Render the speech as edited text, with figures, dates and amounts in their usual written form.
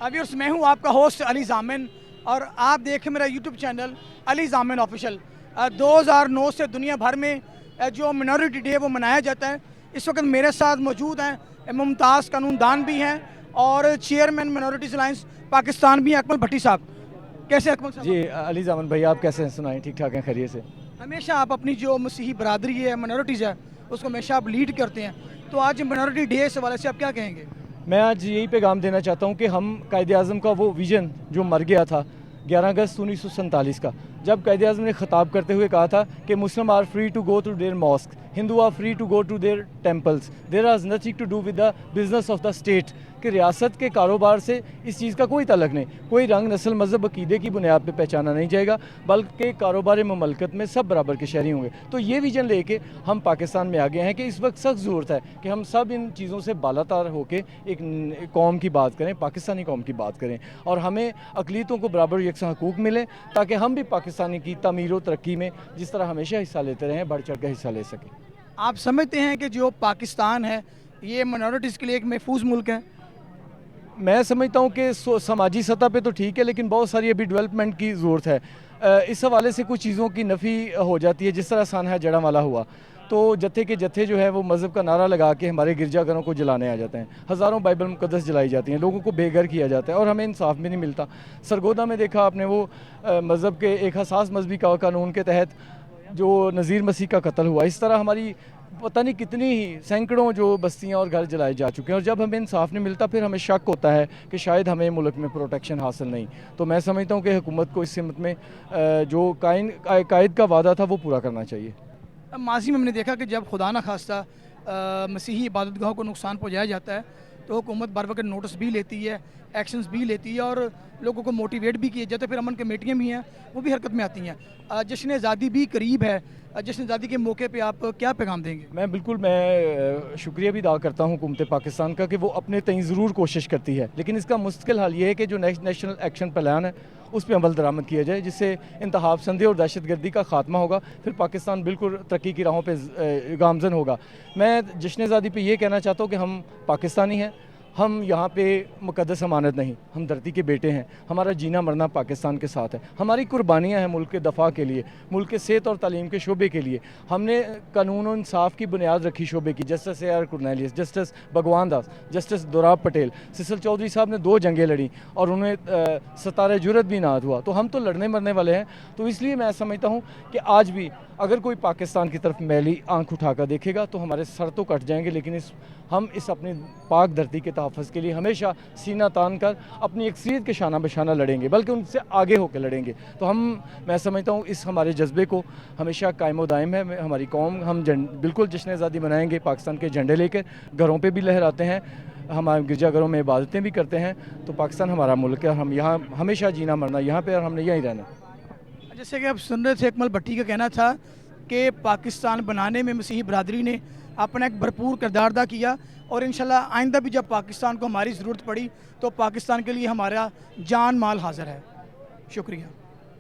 Viewers, मैं हूं आपका होस्ट अली जामिन और आप देखें मेरा यूट्यूब चैनल अली जामिन ऑफिशियल। 2009 से दुनिया भर में जो मिनॉरिटी डे वो मनाया जाता है। इस वक्त मेरे साथ मौजूद हैं मुमताज़ कानूनदान भी हैं और चेयरमैन मिनॉरिटीज़ अलायंस पाकिस्तान भी हैं, अकमल भट्टी साहब। कैसे अकमल साहब? जी अली जामन भाई, आप कैसे हैं? सुनाएं, ठीक ठाक हैं, खैरियत से? हमेशा आप अपनी जो मसीही बरादरी है, मिनॉरिटीज़ है, उसको हमेशा आप लीड करते हैं। तो आज मिनॉरिटी डे इस हवाले से आप क्या कहेंगे? मैं आज यही पैगाम देना चाहता हूं कि हम कायद आज़म का वो विज़न जो मर गया था 11 अगस्त 1947 का, जब कायद आज़म ने ख़िताब करते हुए कहा था कि Muslim are free to go to their mosque, Hindu are free to go to their temples, there are nothing to do with the business of the state, कि रियासत के कारोबार से इस चीज़ का कोई तल्लक नहीं, कोई रंग नस्ल मज़हब अकीदे की बुनियाद पर पहचाना नहीं जाएगा, बल्कि कारोबार ममलकत में सब बराबर के शहरी होंगे। तो ये विजन लेके हम पाकिस्तान में आ गए हैं कि इस वक्त सख्त ज़रूरत है कि हम सब इन चीज़ों से बालातार होकर एक कौम की बात करें, पाकिस्तानी कौम की बात करें, और हमें अक़लियतों को बराबर यकसा हकूक़ मिले ताकि हम भी पाकिस्तानी की तमीर व तरक्की में जिस तरह हमेशा हिस्सा लेते रहें, बढ़ चढ़ कर हिस्सा ले सकें। आप समझते हैं कि जो पाकिस्तान है ये मिनॉरिटीज़ के लिए एक महफूज मुल्क है? मैं समझता हूँ कि समाजी सतह पे तो ठीक है, लेकिन बहुत सारी अभी डेवलपमेंट की ज़रूरत है। इस हवाले से कुछ चीज़ों की नफ़ी हो जाती है, जिस तरह सानहा जड़ा वाला हुआ तो जत्थे के जत्थे जो है वो मज़हब का नारा लगा के हमारे गिरजाघरों को जलाने आ जाते हैं, हज़ारों बाइबल मुक़द्दस जलाई जाती हैं, लोगों को बेघर किया जाता है और हमें इंसाफ भी नहीं मिलता। सरगोदा में देखा आपने वो मज़हब के एक हसास मजहबी कानून के तहत जो नज़ीर मसीह का कत्ल हुआ, इस तरह हमारी पता नहीं कितनी ही सैकड़ों जो बस्तियां और घर जलाए जा चुके हैं, और जब हमें इंसाफ नहीं मिलता फिर हमें शक होता है कि शायद हमें मुल्क में प्रोटेक्शन हासिल नहीं। तो मैं समझता हूँ कि हुकूमत को इस सिमत में जो कायद का वादा था वो पूरा करना चाहिए। अब माजी में हमने देखा कि जब खुदा न खास्ता मसीही इबादतगाहों को नुकसान पहुँचाया जाता है तो हुकूमत बर वक्त नोटिस भी लेती है, एक्शंस भी लेती है और लोगों को मोटिवेट भी किए जाते हैं। फिर अमन कमेटियाँ भी हैं, वो भी हरकत में आती हैं। जश्न आज़ादी भी करीब है, जश्न आज़ादी के मौके पे आप क्या पैगाम देंगे? मैं शुक्रिया भी अदा करता हूँ हुकूमत पाकिस्तान का कि वो अपने तय ज़रूर कोशिश करती है, लेकिन इसका मुश्किल हाल ये है कि जो नेशनल एक्शन प्लान है उस पर अमल दरामद किया जाए, जिससे इंतहा पसंदी और दहशतगर्दी का खात्मा होगा, फिर पाकिस्तान बिल्कुल तरक्की की राहों पर गामजन होगा। मैं जश्न आज़ादी पे ये कहना चाहता हूँ कि हम पाकिस्तानी हैं, हम यहाँ पे मुकद्दस अमानत नहीं, हम धरती के बेटे हैं, हमारा जीना मरना पाकिस्तान के साथ है, हमारी कुर्बानियाँ हैं मुल्क के दफ़ा के लिए, मुल्क के सेहत और तालीम के शोबे के लिए। हमने कानून और इंसाफ की बुनियाद रखी शोबे की, जस्टिस AR कुरनेलियस, जस्टिस भगवान दास, जस्टिस दोराब पटेल, सिसल चौधरी साहब ने 2 जंगें लड़ी और उन्हें सतारा जुरत भी नाद हुआ, तो हम तो लड़ने मरने वाले हैं। तो इसलिए मैं समझता हूँ कि आज भी अगर कोई पाकिस्तान की तरफ मैली आंख उठाकर देखेगा तो हमारे सर तो कट जाएंगे, लेकिन हम इस अपनी पाक धरती के तहफ़्फ़ुज़ के लिए हमेशा सीना तान कर अपनी अक्सरियत के शाना बशाना लड़ेंगे, बल्कि उनसे आगे होकर लड़ेंगे। तो मैं समझता हूँ इस हमारे जज्बे को हमेशा कायम दायम है। हमारी कौम, हम बिल्कुल जश्न आज़ादी मनाएंगे, पाकिस्तान के झंडे लेकर घरों पर भी लहराते हैं, हमारे गिरजाघरों में इबादतें भी करते हैं। तो पाकिस्तान हमारा मुल्क है, हम यहाँ हमेशा जीना मरना यहाँ पर, और हमने यहीं रहना। जैसे कि आप सुन रहे थे, अकमल भट्टी का कहना था कि पाकिस्तान बनाने में मसीही बरादरी ने अपना एक भरपूर किरदार अदा किया और इंशाल्लाह आइंदा भी जब पाकिस्तान को हमारी ज़रूरत पड़ी तो पाकिस्तान के लिए हमारा जान माल हाज़िर है। शुक्रिया।